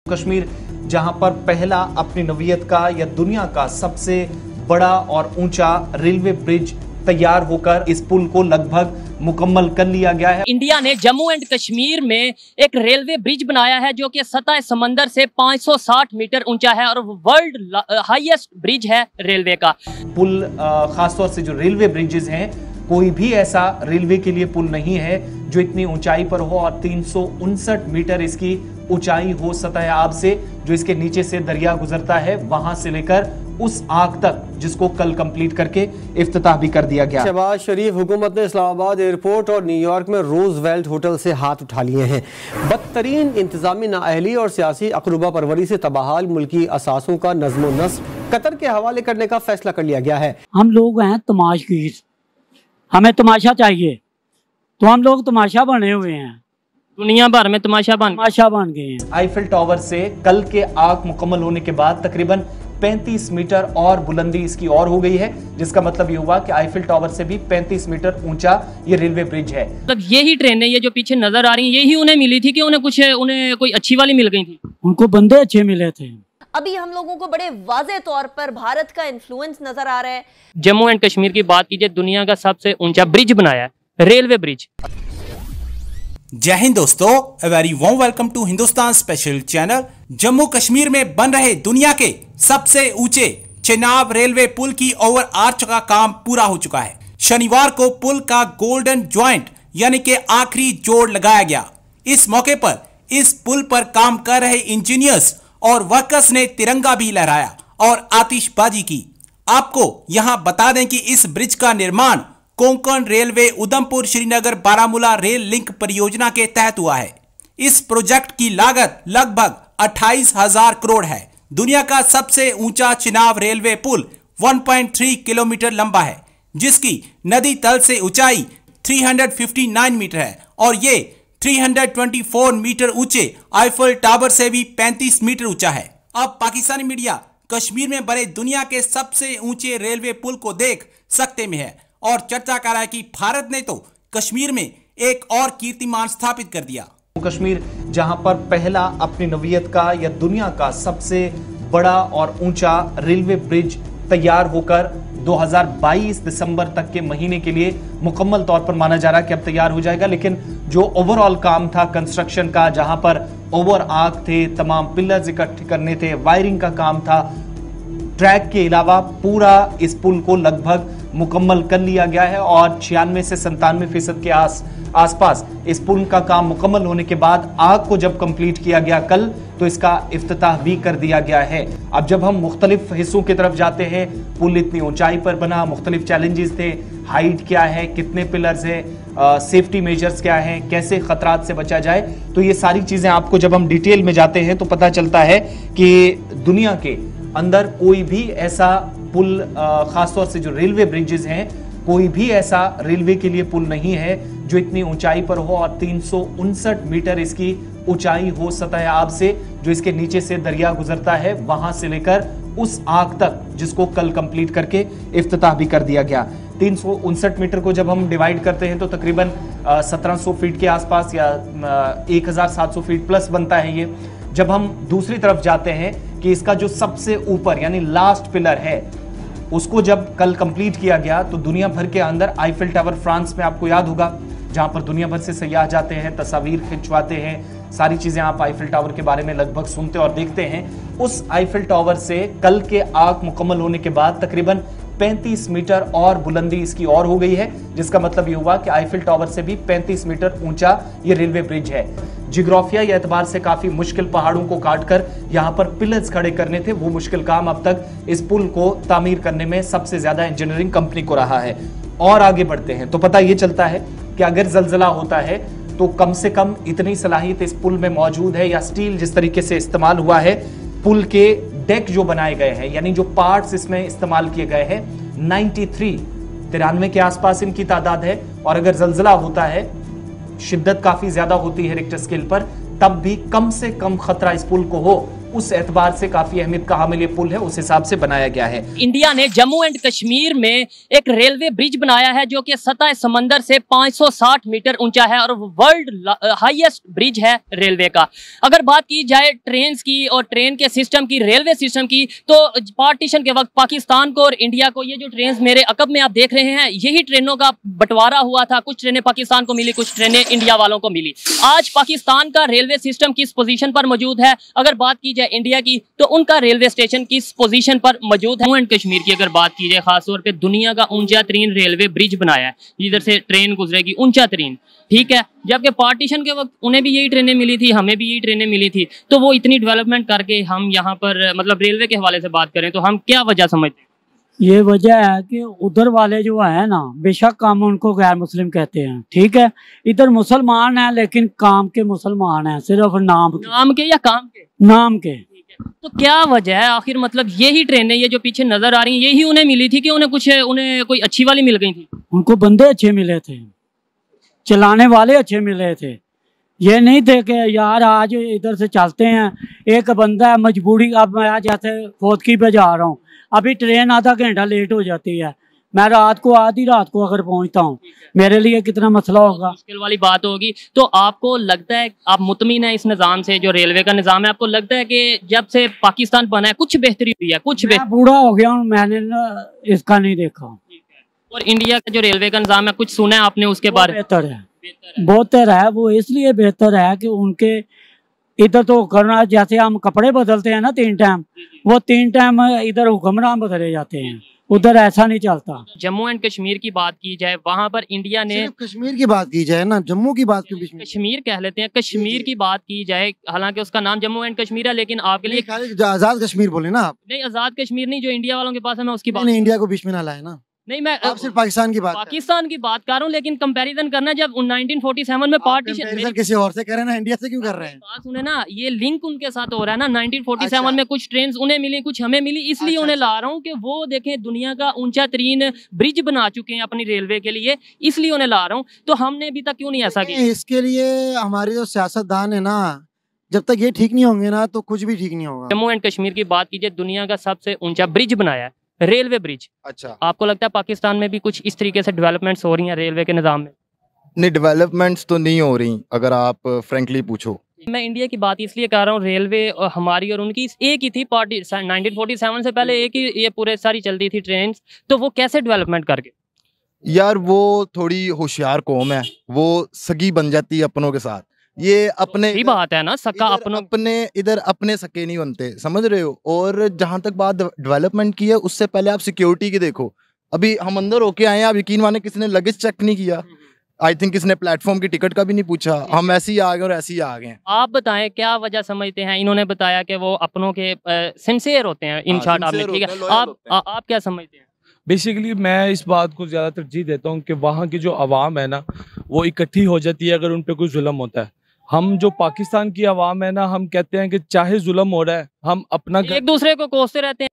कश्मीर जहां पर पहला अपनी नवीयत का या दुनिया का सबसे बड़ा और ऊंचा रेलवे ब्रिज तैयार होकर इस पुल को लगभग मुकम्मल कर लिया गया है। इंडिया ने जम्मू एंड कश्मीर में एक रेलवे ब्रिज बनाया है जो कि सतह समंदर से 560 मीटर ऊंचा है और वर्ल्ड हाईएस्ट ब्रिज है रेलवे का। पुल खासतौर से जो रेलवे ब्रिजेस हैं, कोई भी ऐसा रेलवे के लिए पुल नहीं है जो इतनी ऊंचाई पर हो और 359 मीटर इसकी ऊंचाई हो सतह आब से, जो इसके नीचे से दरिया गुजरता है वहां से लेकर उस आग तक, जिसको कल कंप्लीट करके इफ्तिताह भी कर दिया गया। शहबाज शरीफ हुकूमत ने इस्लामाबाद एयरपोर्ट और न्यूयॉर्क में रोजवेल्ट होटल से हाथ उठा लिए हैं। बदतरीन इंतजामी नाअहली और सियासी अकरूबा परवरी से तबाहाल मुल्की असासों का नज़्मो नस्ब कतर के हवाले करने का फैसला कर लिया गया है। हम लोग हैं तमाशगीर, हमें तमाशा चाहिए तो हम लोग तमाशा बने हुए हैं, दुनिया भर में तमाशा बन गए हैं। आईफिल टावर से कल के आग मुकम्मल होने के बाद तकरीबन 35 मीटर और बुलंदी इसकी और हो गई है, जिसका मतलब ये हुआ कि आईफिल टावर से भी 35 मीटर ऊंचा ये रेलवे ब्रिज है। मतलब यही ट्रेनें ये जो पीछे नजर आ रही हैं यही उन्हें मिली थी कि उन्हें कोई अच्छी वाली मिल गई थी? उनको बंदे अच्छे मिले थे। अभी हम लोगों को बड़े वाज़े तौर पर भारत का इन्फ्लुएंस नजर आ रहा है। जम्मू एंड कश्मीर की बात कीजिए, दुनिया का सबसे ऊंचा ब्रिज बनाया है, रेलवे ब्रिज। जय हिंद दोस्तों, a very warm welcome to Hindustan special channel. Jammu Kashmir में बन रहे दुनिया के सबसे ऊंचे चेनाब रेलवे पुल की ओवर आर्च का काम पूरा हो चुका है। शनिवार को पुल का गोल्डन ज्वाइंट यानी कि आखिरी जोड़ लगाया गया। इस मौके पर इस पुल पर काम कर रहे इंजीनियर्स और वर्कर्स ने तिरंगा भी लहराया और आतिशबाजी की। आपको यहां बता दें कि इस ब्रिज का निर्माण Konkan railway Udhampur Srinagar Baramulla rail link परियोजना के तहत हुआ है। इस प्रोजेक्ट की लागत लगभग 28,000 करोड़ है। दुनिया का सबसे ऊंचा चिनाब रेलवे पुल 1.3 किलोमीटर लंबा है, जिसकी नदी तल से ऊंचाई 359 मीटर है और ये 324 मीटर ऊंचे आईफिल टावर से भी 35 मीटर ऊंचा है। अब पाकिस्तानी मीडिया कश्मीर में बने दुनिया के सबसे ऊंचे रेलवे पुल को देख सकते में है और चर्चा कर रहा है कि भारत ने तो कश्मीर में एक और कीर्तिमान स्थापित कर दिया। कश्मीर जहां पर पहला अपनी नवीयत का या दुनिया का सबसे बड़ा और ऊंचा रेलवे ब्रिज तैयार होकर 2022 दिसंबर तक के महीने के लिए मुकम्मल तौर पर माना जा रहा है कि अब तैयार हो जाएगा। लेकिन जो ओवरऑल काम था कंस्ट्रक्शन का, जहां पर ओवर आर्क थे, तमाम पिलर्स इकट्ठे करने थे, वायरिंग का काम था, ट्रैक के अलावा पूरा इस पुल को लगभग मुकम्मल कर लिया गया है और 96 से 97% के आसपास इस पुल का काम मुकम्मल होने के बाद आग को जब कंप्लीट किया गया कल, तो इसका इफ्तिताह भी कर दिया गया है। अब जब हम मुख्तलिफ हिस्सों की तरफ जाते हैं, पुल इतनी ऊंचाई पर बना, मुख्तलिफ चैलेंजेस थे, हाइट क्या है, कितने पिलर्स है, सेफ्टी मेजर्स क्या हैं, कैसे खतरात से बचा जाए, तो ये सारी चीजें आपको जब हम डिटेल में जाते हैं तो पता चलता है कि दुनिया के अंदर कोई भी ऐसा पुल, खासतौर से जो रेलवे ब्रिजेस हैं, कोई भी ऐसा रेलवे के लिए पुल नहीं है जो इतनी ऊंचाई पर हो और 359 मीटर इसकी ऊंचाई हो सतह आब से, जो इसके नीचे से दरिया गुजरता है वहां से लेकर उस आग तक, जिसको कल कंप्लीट करके इफ्तिताह भी कर दिया गया। 359 मीटर को जब हम डिवाइड करते हैं तो तकरीबन 1700 फीट के आसपास या 1700 फीट प्लस बनता है ये। जब हम दूसरी तरफ जाते हैं कि इसका जो सबसे ऊपर यानी लास्ट पिलर है, उसको जब कल कंप्लीट किया गया तो दुनिया भर के अंदर आईफिल टावर फ्रांस में, आपको याद होगा, जहां पर दुनिया भर से सयाह जाते हैं, तस्वीर खिंचवाते हैं, सारी चीजें आप आईफिल टावर के बारे में लगभग सुनते और देखते हैं। उस आईफिल टावर से कल के आग मुकम्मल होने के बाद तकरीबन 35 मीटर और बुलंदी इसकी और हो गई है, जिसका मतलब ये हुआ कि आईफिल टावर से भी 35 मीटर ऊंचा ये रेलवे ब्रिज है। जियोग्राफिया या एतबार से काफी मुश्किल पहाड़ों को काटकर यहाँ पर पिलर्स खड़े करने थे, वो मुश्किल काम अब तक इस पुल को तामीर करने में सबसे ज्यादा इंजीनियरिंग कंपनी को रहा है। और आगे बढ़ते हैं तो पता ये चलता है कि अगर जलजला होता है तो कम से कम इतनी सलाहियत इस पुल में मौजूद है, या स्टील जिस तरीके से इस्तेमाल हुआ है, पुल के डेक जो बनाए गए हैं यानी जो पार्ट्स इसमें इस्तेमाल किए गए हैं, 93 के आसपास इनकी तादाद है। और अगर जलजला होता है, शिद्दत काफी ज्यादा होती है रिक्टर स्केल पर, तब भी कम से कम खतरा इस पुल को हो उस एतबार से काफी अहमियत का हामिल ये पुल है, उस हिसाब से बनाया गया है। इंडिया ने जम्मू एंड कश्मीर में एक रेलवे ब्रिज बनाया है जो कि सतह समंदर से 560 मीटर ऊंचा है और वर्ल्ड हाईएस्ट ब्रिज है रेलवे का। अगर बात की जाए ट्रेन की और ट्रेन के सिस्टम की, रेलवे सिस्टम की, तो पार्टीशन के वक्त पाकिस्तान को और इंडिया को, ये जो ट्रेन मेरे अकब में आप देख रहे हैं, यही ट्रेनों का बंटवारा हुआ था। कुछ ट्रेनें पाकिस्तान को मिली, कुछ ट्रेनें इंडिया वालों को मिली। आज पाकिस्तान का रेलवे सिस्टम किस पोजीशन पर मौजूद है, अगर बात की जाए इंडिया की, तो उनका रेलवे स्टेशन किस पोजीशन पर मौजूद है। जम्मू एंड कश्मीर की अगर बात की जाए, खासतौर पे दुनिया का ऊंचा तरीन रेलवे ब्रिज बनाया है, जिधर से ट्रेन गुजरेगी, ऊंचा तरीन, ठीक है। जबकि पार्टीशन के वक्त उन्हें भी यही ट्रेनें मिली थी, हमें भी यही ट्रेनें मिली थी, तो वो इतनी डेवलपमेंट करके हम यहाँ पर मतलब रेलवे के हवाले से बात करें तो हम क्या वजह समझते हैं? ये वजह है कि उधर वाले जो है ना, बेशक हम उनको गैर मुस्लिम कहते हैं, ठीक है, इधर मुसलमान हैं लेकिन काम के मुसलमान हैं, सिर्फ नाम के या काम के? नाम के। तो क्या वजह है आखिर, मतलब यही ट्रेनें, ये जो पीछे नजर आ रही हैं, यही उन्हें मिली थी कि उन्हें कोई अच्छी वाली मिल गई थी? उनको बंदे अच्छे मिले थे, चलाने वाले अच्छे मिले थे। ये नहीं थे कि यार आज इधर से चलते हैं, एक बंदा मजबूरी, अब मैं जैसे फोदकी पे जा रहा हूँ, अभी ट्रेन आधा घंटा लेट हो जाती है, मैं आधी रात को अगर पहुंचता हूँ, मेरे लिए कितना मसला होगा, मुश्किल वाली बात होगी। तो आपको लगता है, आप मुतमिन है इस निज़ाम से, जो रेलवे का निज़ाम है, आपको लगता है कि जब से पाकिस्तान बना है कुछ बेहतरी हुई है? कुछ बूढ़ा हो गया हूँ, मैंने इसका नहीं देखा। और इंडिया का जो रेलवे का निज़ाम है, कुछ सुना है आपने उसके बारे में? बेहतर है वो, इसलिए बेहतर है कि उनके इधर तो करना, जैसे हम कपड़े बदलते हैं ना 3 टाइम, वो 3 टाइम इधर हुक्मरान बदले जाते हैं, उधर ऐसा नहीं चलता। जम्मू एंड कश्मीर की बात की जाए, वहाँ पर इंडिया ने, कश्मीर की बात की जाए ना, जम्मू की बात क्यों? कश्मीर कह लेते हैं, कश्मीर की बात की जाए, हालांकि उसका नाम जम्मू एंड कश्मीर है, लेकिन आपके लिए आजाद कश्मीर बोले ना आप? नहीं, आजाद कश्मीर नहीं, जो इंडिया वालों के पास है, मैं उसकी बात नहीं, इंडिया को बीच में ना लाए ना। नहीं, मैं आप सिर्फ पाकिस्तान की बात कर रहा हूँ, लेकिन कंपैरिजन करना, जब 1947 में पार्टीशन किसी और से कर रहे हैं ना, इंडिया से क्यों कर रहे हैं? बात सुने ना, ये लिंक उनके साथ हो रहा है ना। 1947 में कुछ ट्रेन उन्हें मिली, कुछ हमें मिली, इसलिए उन्हें ला रहा हूँ कि वो देखें दुनिया का ऊंचा तरीन ब्रिज बना चुके हैं अपनी रेलवे के लिए, इसलिए उन्हें ला रहा हूँ। तो हमने अभी तक क्यों नहीं ऐसा किया? इसके लिए हमारे जो सियासतदान है ना, जब तक ये ठीक नहीं होंगे ना, तो कुछ भी ठीक नहीं होगा। जम्मू एंड कश्मीर की बात कीजिए, दुनिया का सबसे ऊंचा ब्रिज बनाया है, रेलवे ब्रिज। अच्छा, आपको लगता है पाकिस्तान में भी कुछ इस तरीके से डेवलपमेंट्स हो रही हैं रेलवे के निज़ाम में? नहीं, डेवलपमेंट्स तो नहीं हो रही, अगर आप फ्रेंकली पूछो। मैं इंडिया की बात इसलिए कर रहा हूँ, रेलवे हमारी और उनकी एक ही थी पार्टी, 1947 से पहले एक ही ये पूरे सारी चलती थी ट्रेन, तो वो कैसे डेवलपमेंट करके? यार वो थोड़ी होशियार कौम है, वो सगी बन जाती है अपनों के साथ। ये अपने ही बात है ना, सका अपने इधर अपने सके नहीं बनते, समझ रहे हो। और जहां तक बात डेवलपमेंट की है, उससे पहले आप सिक्योरिटी की देखो। अभी हम अंदर होके आए हैं, आप यकीन माने किसी ने लगेज चेक नहीं किया, आई थिंक किसने प्लेटफॉर्म की टिकट का भी नहीं पूछा, हम ऐसे ही आ गए और ऐसे ही आ गए। आप बताएं क्या वजह समझते हैं? इन्होंने बताया कि वो अपनों के सिंसियर होते हैं, इन शॉर्ट आपने, ठीक है, आप क्या समझते हैं? बेसिकली मैं इस बात को ज़्यादा तरजीह देता हूँ कि वहाँ की जो आवाम है ना, वो इकट्ठी हो जाती है अगर उन पर कोई जुल्म होता है। हम जो पाकिस्तान की आवाम है ना, हम कहते हैं कि चाहे जुल्म हो रहा है, हम अपना एक दूसरे को कोसते रहते हैं।